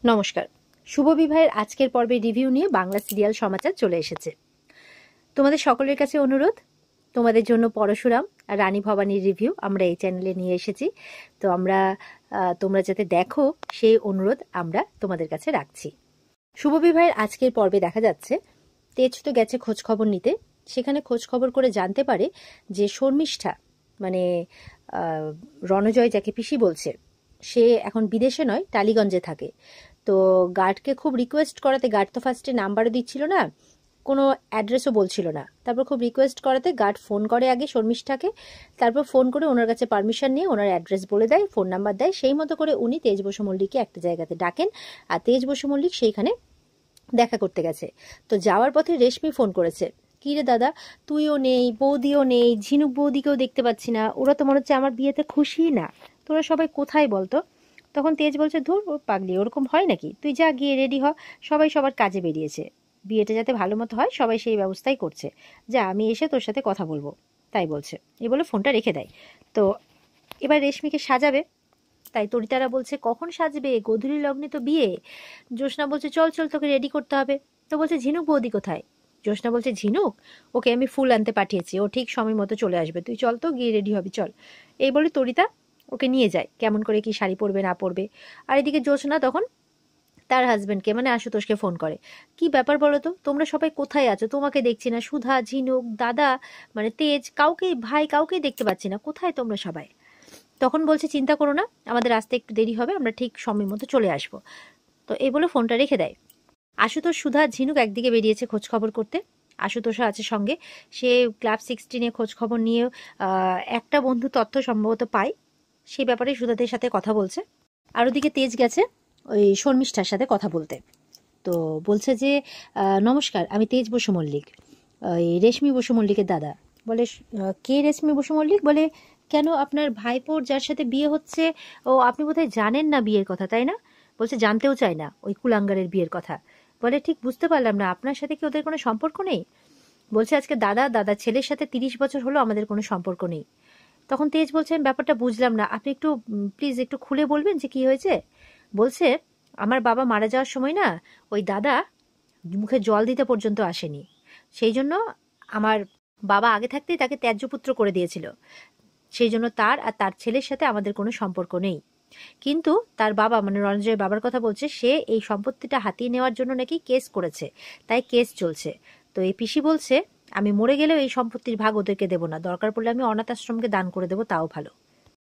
নমস্কার। শুভ বিবাহের আজকের পর্বে রিভিউ নিয়ে বাংলা সিরিয়াল সমাচার চলে এসেছে। তোমাদের সকলের কাছে অনুরোধ, তোমাদের জন্য পরশুরাম আর রানী ভবানীর রিভিউ আমরা এই চ্যানেলে নিয়ে এসেছি। তো তোমরা যাতে দেখো সেই অনুরোধ আমরা তোমাদের কাছে রাখছি। শুভ বিবাহের আজকের পর্বে দেখা যাচ্ছে তেজ তো গেছে খোঁজ খবর নিতে। সেখানে খোঁজ খবর করে জানতে পারে যে শর্মিষ্ঠা মানে রণজয় যাকে পিসি বলছে, সে এখন বিদেশে নয়, টালিগঞ্জে থাকে। তো গার্ডকে খুব রিকোয়েস্ট করাতে, গার্ড তো ফার্স্টে নাম্বারও দিচ্ছিল না, কোনো অ্যাড্রেসও বলছিল না, তারপর খুব রিকোয়েস্ট করাতে গার্ড ফোন করে আগে শর্মিষ্ঠাকে, তারপর ফোন করে ওনার কাছে পারমিশন নিয়ে ওনার অ্যাড্রেস বলে দেয়, ফোন নাম্বার দেয়, সেই মতো করে উনি তেজ বসু মল্লিককে একটা জায়গাতে ডাকেন। আর তেজ বসু মল্লিক সেইখানে দেখা করতে গেছে। তো যাওয়ার পথে রেশমি ফোন করেছে, কি রে দাদা, তুইও নেই, বৌদিও নেই, ঝিনুক বৌদিকেও দেখতে পাচ্ছি না, ওরা তো মনে হচ্ছে আমার বিয়েতে খুশি না, তোরা সবাই কোথায় বলতো? তখন তেজ বলছে, ধুর ও পাগলি, ওরকম হয় নাকি, তুই যা গিয়ে রেডি হ, সবাই সবার কাজে বেরিয়েছে, বিয়েটা যাতে ভালো মতো হয় সবাই সেই ব্যবস্থাই করছে, যা আমি এসে তোর সাথে কথা বলবো, তাই বলছে। এ বলে ফোনটা রেখে দেয়। তো এবার রেশমিকে সাজাবে, তাই তরিতারা বলছে কখন সাজবে, গোধূলি লগ্নে তো বিয়ে। জ্যোৎস্না বলছে চল চল, তোকে রেডি করতে হবে। তো বলছে ঝিনুক বৌদি কোথায়? জ্যোৎস্না বলছে ঝিনুক, ওকে আমি ফুল আনতে পাঠিয়েছি, ও ঠিক সময় মতো চলে আসবে, তুই চল তো, গিয়ে রেডি হবি চল। এই বলে তরিতা ওকে নিয়ে যায়, কেমন করে কি শাড়ি পরবে না পরবে। আর এদিকে জ্যোৎস্না তখন তার হাজবেন্ডকে মানে আশুতোষকে ফোন করে, কি ব্যাপার বলো তো, তোমরা সবাই কোথায় আছো, তোমাকে দেখছি না, সুধা, ঝিনুক, দাদা মানে তেজ, কাউকেই, ভাই কাউকেই দেখতে পাচ্ছি না, কোথায় তোমরা সবাই? তখন বলছে চিন্তা করো না, আমাদের আসতে একটু দেরি হবে, আমরা ঠিক সময় মতো চলে আসবো। তো এই বলে ফোনটা রেখে দেয়। আশুতোষ, সুধা, ঝিনুক একদিকে বেরিয়েছে খোঁজ খবর করতে, আশুতোষও আছে সঙ্গে। সে ক্লাব 16-এ খোঁজ খবর নিয়ে একটা বন্ধু তথ্য সম্ভবত পায়, সেই ব্যাপারে সুধাদের সাথে কথা বলছে। আর ওদিকে তেজ গেছে ওই শর্মিষ্ঠার সাথে কথা বলতে। তো বলছে যে নমস্কার, আমি তেজ বসু মল্লিক, এই রেশমি বসু মল্লিকের দাদা। বলে কে রেশমি বসু মল্লিক? বলে কেন, আপনার ভাইপোর যার সাথে বিয়ে হচ্ছে, ও আপনি বোধহয় জানেন না বিয়ের কথা, তাই না? বলছে জানতেও চাই না ওই কুলাঙ্গারের বিয়ের কথা। বলে ঠিক বুঝতে পারলাম না, আপনার সাথে কি ওদের কোনো সম্পর্ক নেই? বলছে আজকে দাদা ছেলের সাথে 30 বছর হলো, আমাদের কোনো সম্পর্ক নেই। তখন তেজ বলছে আমি ব্যাপারটা বুঝলাম না, আপনি একটু প্লিজ একটু খুলে বলবেন যে কি হয়েছে। বলছে আমার বাবা মারা যাওয়ার সময় না, ওই দাদা মুখে জল দিতে পর্যন্ত আসেনি, সেই জন্য আমার বাবা আগে থাকতেই তাকে ত্যায্যপুত্র করে দিয়েছিল, সেই জন্য তার আর তার ছেলের সাথে আমাদের কোনো সম্পর্ক নেই। কিন্তু তার বাবা মানে রণজয়ের বাবার কথা বলছে, সে এই সম্পত্তিটা হাতিয়ে নেওয়ার জন্য নাকি কেস করেছে, তাই কেস চলছে। তো এই পিসি বলছে আমি মরে গেলেও এই সম্পত্তির ভাগ ওদেরকে দেবো না, দরকার পড়লে আমি অনাথ আশ্রমকে দান করে দেবো, তাও ভালো।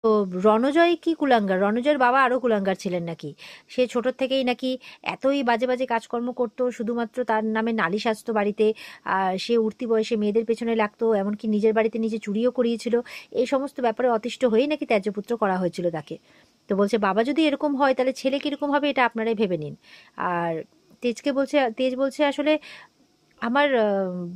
তো রণজয় কি কুলাঙ্গার, রণজয়ের বাবা আরো কুলাঙ্গার ছিলেন নাকি, সে ছোট থেকেই নাকি এতই বাজে বাজে কাজকর্ম করতো, শুধুমাত্র তার নামে নালিশ আসতো বাড়িতে, আর সে উঠতি বয়সে মেয়েদের পেছনে লাগতো, এমনকি নিজের বাড়িতে নিজে চুরিও করিয়েছিল, এই সমস্ত ব্যাপারে অতিষ্ঠ হয়েই নাকি ত্যায্যপুত্র করা হয়েছিল তাকে। তো বলছে বাবা যদি এরকম হয় তাহলে ছেলে কিরকম হবে, এটা আপনারাই ভেবে নিন। আর তেজ বলছে আসলে আমার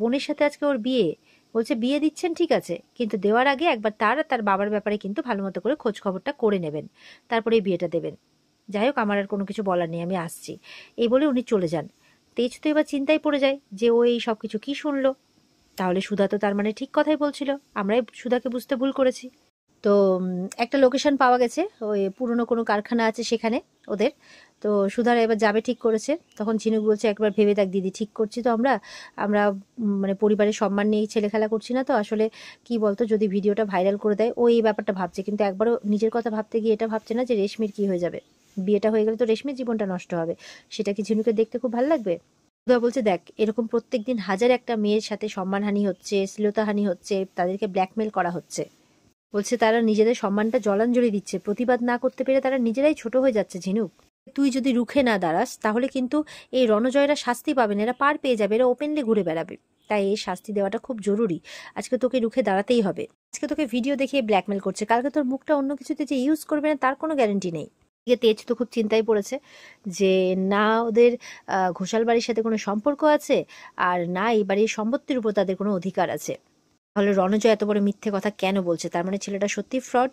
বোনের সাথে আজকে ওর বিয়ে, বলছে বিয়ে দিচ্ছেন ঠিক আছে, কিন্তু দেওয়ার আগে একবার তার আর তার বাবার ব্যাপারে কিন্তু ভালো মতো করে খোঁজ খবরটা করে নেবেন, তারপরে বিয়েটা দেবেন। যাই হোক, আমার আর কোনো কিছু বলার নেই, আমি আসছি। এই বলে উনি চলে যান। তেজ তো এবার চিন্তায় পড়ে যায় যে ও এই সব কিছু কি শুনলো, তাহলে সুধা তো তার মানে ঠিক কথাই বলছিল, আমরাই সুধাকে বুঝতে ভুল করেছি। তো একটা লোকেশন পাওয়া গেছে, ওই পুরনো কোনো কারখানা আছে সেখানে ওদের। তো সুধারা এবার যাবে ঠিক করেছে। তখন ঝিনুক বলছে একবার ভেবে দেখ দিদি, ঠিক করছি তো আমরা, আমরা মানে পরিবারের সম্মান নিয়েই ছেলে খেলা করছি না তো, আসলে কি বলতো, যদি ভিডিওটা ভাইরাল করে দেয়, ও এই ব্যাপারটা ভাবছে, কিন্তু একবারও নিজের কথা ভাবতে গিয়ে এটা ভাবছে না যে রেশমির কি হয়ে যাবে, বিয়েটা হয়ে গেলে তো রেশমির জীবনটা নষ্ট হবে, সেটা কি ঝিনুকে দেখতে খুব ভালো লাগবে? সুধা বলছে দেখ, এরকম প্রত্যেকদিন হাজার একটা মেয়ের সাথে সম্মানহানি হচ্ছে, শ্লীলতাহানি হচ্ছে, তাদেরকে ব্ল্যাকমেল করা হচ্ছে। বলছে তারা নিজেদের সম্মানটা জলাঞ্জলি দিচ্ছে, প্রতিবাদ না করতে পেরে তারা নিজেরাই ছোট হয়ে যাচ্ছে। ঝিনুক, তুই যদি রুখে না দাঁড়াস তাহলে কিন্তু এই রণজয়রা শাস্তি পাবেন, এরা পার পেয়ে যাবে, এরা ওপেনলি ঘুরে বেড়াবে, তাই এই শাস্তি দেওয়াটা খুব জরুরি। আজকে তোকে রুখে দাঁড়াতেই হবে। আজকে তোকে ভিডিও দেখিয়ে ব্ল্যাকমেল করছে, কালকে তোর মুখটা অন্য কিছুতে যে ইউজ করবে না তার কোনো গ্যারান্টি নেই। তেজ তো খুব চিন্তায় পড়েছে যে না ওদের ঘোষাল বাড়ির সাথে কোনো সম্পর্ক আছে, আর না এই বাড়ির সম্পত্তির উপর তাদের কোনো অধিকার আছে, তাহলে রণজয় এত বড় মিথ্যে কথা কেন বলছে, তার মানে ছেলেটা সত্যি ফ্রড।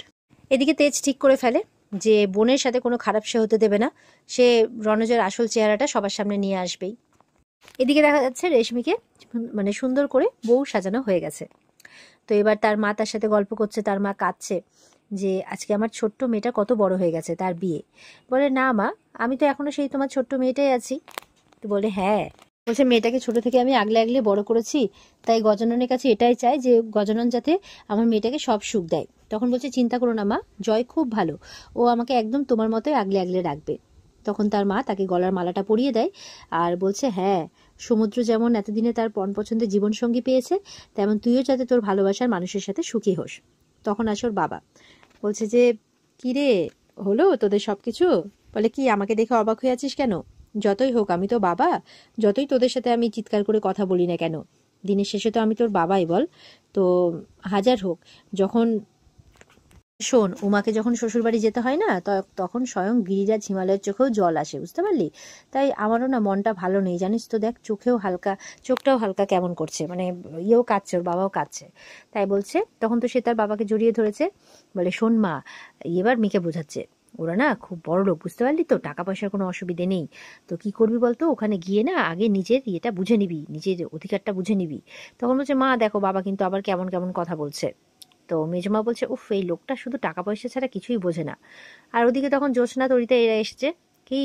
এদিকে তেজ ঠিক করে ফেলে যে বোনের সাথে কোনো খারাপ সে হতে দেবে না, সে রণজয়ের আসল চেহারাটা সবার সামনে নিয়ে আসবেই। এদিকে দেখা যাচ্ছে রেশমিকে মানে সুন্দর করে বউ সাজানো হয়ে গেছে। তো এবার তার মা তার সাথে গল্প করছে, তার মা কাঁদছে যে আজকে আমার ছোট্ট মেয়েটা কত বড় হয়ে গেছে, তার বিয়ে। বলে না মা, আমি তো এখনো সেই তোমার ছোট্ট মেয়েটাই আছি। তো বলে হ্যাঁ। বলছে মেয়েটাকে ছোট থেকে আমি আগলে আগলে বড় করেছি, তাই গজাননের কাছে এটাই চাই যে গজানন যাতে আমার মেয়েটাকে সব সুখ দেয়। তখন বলছে চিন্তা করো না মা, জয় খুব ভালো, ও আমাকে একদম তোমার মতোই আগলে আগলে রাখবে। তখন তার মা তাকে গলার মালাটা পরিয়ে দেয় আর বলছে হ্যাঁ, সমুদ্র যেমন এতদিনে তার পছন্দের জীবনসঙ্গী পেয়েছে, তেমন তুইও যাতে তোর ভালোবাসার মানুষের সাথে সুখী হোস। তখন আসর বাবা বলছে যে কি রে, হলো তোদের সব কিছু? বলে কি আমাকে দেখে অবাক হয়ে আছিস কেন? যতই হোক আমি তো বাবা, যতই তোদের সাথে আমি চিৎকার করে কথা বলি না কেন, দিনের শেষে তো আমি তোর বাবাই, বল। তো হাজার হোক, যখন শোন, উমাকে যখন শ্বশুরবাড়ি যেতে হয় না, তখন স্বয়ং গিরিরাজ হিমালয়ের চোখেও জল আসে, বুঝতে পারলি? তাই আমারও না মনটা ভালো নেই, জানিস তো, দেখ চোখটাও হালকা কেমন করছে, মানে ইয়েও কাঁদছে, ওর বাবাও কাঁদছে। তাই বলছে, তখন তো সে তার বাবাকে জড়িয়ে ধরেছে। বলে শোন মা, এবার মেয়েকে বোঝাচ্ছে, ওরা না খুব বড় লোক, বুঝতে পারলি তো, টাকা পয়সার কোনো অসুবিধে নেই। তো কি করবি বলতো, ওখানে গিয়ে না আগে নিজের ইয়েটা বুঝে নিবি, নিজের অধিকারটা বুঝে নিবি। তখন বলছে মা দেখো, বাবা কিন্তু আবার কেমন কেমন কথা বলছে। তো মেজমা বলছে উফ, এই লোকটা শুধু টাকা পয়সা ছাড়া কিছুই বোঝে না। আর ওদিকে তখন জ্যোৎস্না তরিতে এরা এসছে, কি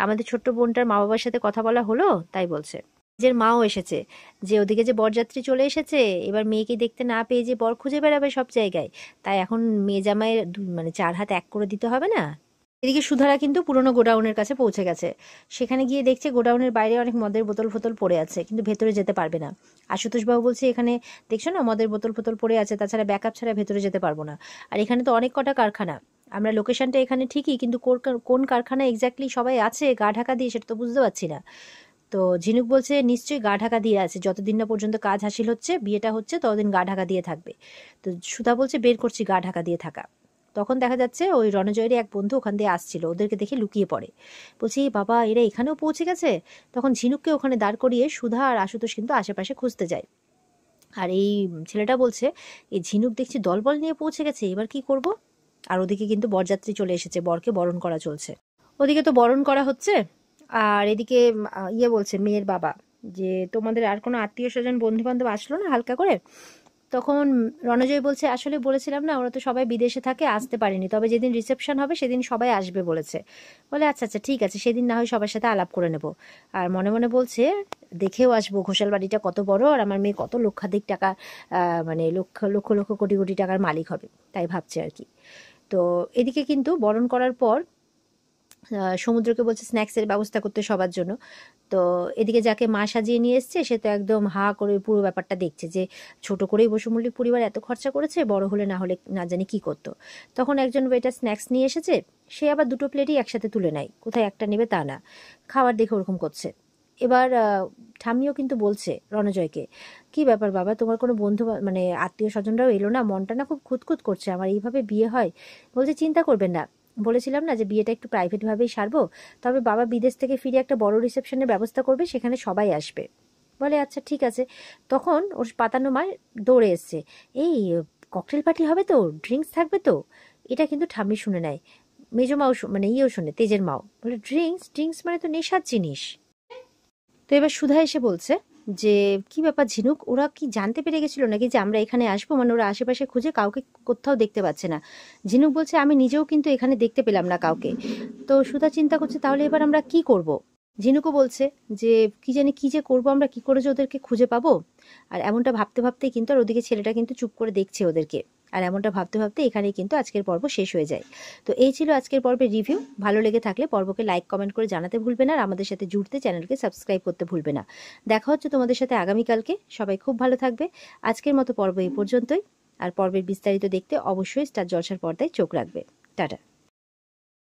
আমাদের ছোট্ট বোনটার মা বাবার সাথে কথা বলা হলো, তাই বলছে। নিজের মাও এসেছে, যে ওদিকে যে বরযাত্রী চলে এসেছে, এবার মেয়েকে দেখতে না পেয়ে যে বর খুঁজে বেড়াবে সব জায়গায়, তাই এখন মেয়ে জামাইয়ের মানে 4 হাত এক করে দিতে হবে না। এদিকে সুধারা কিন্তু পুরনো গোডাউনের কাছে পৌঁছে গেছে। সেখানে গিয়ে দেখছে গোডাউনের বাইরে অনেক মদের বোতল ফোতল পড়ে আছে, কিন্তু ভেতরে যেতে পারবে না। আশুতোষবাবু বলছে এখানে দেখছো না মদের বোতল ফোতল পড়ে আছে, তাছাড়া ব্যাকআপ ছাড়া ভেতরে যেতে পারবো না। আর এখানে তো অনেক কটা কারখানা, আমরা লোকেশনটা এখানে ঠিকই, কিন্তু কোন কারখানা এক্স্যাক্টলি সবাই আছে গা ঢাকা দিয়ে, সেটা তো বুঝতে পারছি না। তো ঝিনুক বলছে নিশ্চয়ই গা ঢাকা দিয়ে আছে, যতদিন না পর্যন্ত কাজ হাসিল হচ্ছে, বিয়েটা হচ্ছে, ততদিন গা ঢাকা দিয়ে থাকবে। তো সুধা বলছে বের করছি গা ঢাকা দিয়ে থাকা। তখন দেখা যাচ্ছে ওই রণজয়েরই এক বন্ধু ওখান দিয়ে আসছিল, ওদেরকে দেখে লুকিয়ে পড়ে। বলছি বাবা, এরা এখানেও পৌঁছে গেছে। তখন ঝিনুককে ওখানে দাঁড় করিয়ে সুধা আর আশুতোষ কিন্তু আশেপাশে খুঁজতে যায়। আর এই ছেলেটা বলছে এই ঝিনুক দেখছি দলবল নিয়ে পৌঁছে গেছে, এবার কি করব। আর ওদিকে কিন্তু বরযাত্রী চলে এসেছে, বরকে বরণ করা চলছে। ওদিকে তো বরণ করা হচ্ছে, আর এদিকে ইয়ে বলছে মেয়ের বাবা যে তোমাদের আর কোনো আত্মীয় স্বজন বন্ধু বান্ধব আসলো না হালকা করে? তখন রণজয় বলছে আসলে বলেছিলাম না, ওরা তো সবাই বিদেশে থাকে, আসতে পারেনি, তবে যেদিন রিসেপশন হবে সেদিন সবাই আসবে বলেছে। বলে আচ্ছা আচ্ছা ঠিক আছে, সেদিন না হয় সবার সাথে আলাপ করে নেব। আর মনে মনে বলছে দেখেও আসবো ঘোষাল বাড়িটা কত বড়, আর আমার মেয়ে কত লক্ষাধিক টাকা, মানে লক্ষ লক্ষ লক্ষ কোটি কোটি টাকার মালিক হবে, তাই ভাবছে আর কি। তো এদিকে কিন্তু বরণ করার পর সমুদ্রকে বলছে স্ন্যাক্সের ব্যবস্থা করতে সবার জন্য। তো এদিকে যাকে মা সাজিয়ে নিয়ে এসছে সে তো একদম হা করে পুরো ব্যাপারটা দেখছে, যে ছোট করেই বসু মল্লিক পরিবার এত খরচা করেছে, বড় হলে না হলে না জানি কি করতো। তখন একজন ওয়েটার স্ন্যাক্স নিয়ে এসেছে, সে আবার দুটো প্লেটই একসাথে তুলে নেয়, কোথায় একটা নেবে তা না, খাবার দেখে ওরকম করছে। এবার ঠাম্মিও কিন্তু বলছে রণজয়কে, কি ব্যাপার বাবা, তোমার কোনো বন্ধু মানে আত্মীয় স্বজনরাও এলো না, মনটা না খুব খুঁতখুত করছে, আমার এইভাবে বিয়ে হয়। বলছে চিন্তা করবেন না, বলেছিলাম না যে বিয়েটা একটু প্রাইভেটভাবেই সারবো, তবে বাবা বিদেশ থেকে ফিরে একটা বড় রিসেপশনের ব্যবস্থা করবে, সেখানে সবাই আসবে। বলে আচ্ছা ঠিক আছে। তখন ওর পাতানো মা দৌড়ে এসছে, এই ককটেল পার্টি হবে তো, ড্রিঙ্কস থাকবে তো। এটা কিন্তু ঠাম্মি শুনে নেয়, মেজো মাও মানে ইয়েও শুনে, তেজের মাও বলে ড্রিঙ্কস ড্রিঙ্কস মানে তো নেশার জিনিস। তো এবার সুধা এসে বলছে যে কি ব্যাপার ঝিনুক, ওরা কি জানতে পেরে গেছিল নাকি যে আমরা এখানে আসবো, মানে ওরা আশেপাশে খুঁজে কাউকে কোথাও দেখতে পাচ্ছে না। ঝিনুক বলছে আমি নিজেও কিন্তু এখানে দেখতে পেলাম না কাউকে। তো সুধা চিন্তা করছে তাহলে এবার আমরা কি করব। ঝিনুকও বলছে যে কি জানি কি যে করবো, আমরা কি করে যে ওদেরকে খুঁজে পাবো। আর এমনটা ভাবতে ভাবতেই কিন্তু আর ওদিকে ছেলেটা কিন্তু চুপ করে দেখছে ওদেরকে। আর এমনটা ভাবতে ভাবতে এখানেই কিন্তু আজকের পর্ব শেষ হয়ে যায়। তো এই ছিল আজকের পর্বের রিভিউ। ভালো লেগে থাকলে পর্বকে লাইক কমেন্ট করে জানাতে ভুলবে না, আর আমাদের সাথে জুড়তে চ্যানেলকে সাবস্ক্রাইব করতে ভুলবে না। দেখা হচ্ছে তোমাদের সাথে আগামীকালকে। সবাই খুব ভালো থাকবে। আজকের মতো পর্ব এই পর্যন্তই। আর পর্বের বিস্তারিত দেখতে অবশ্যই স্টার জলসার পর্দায় চোখ রাখবে। টাটা।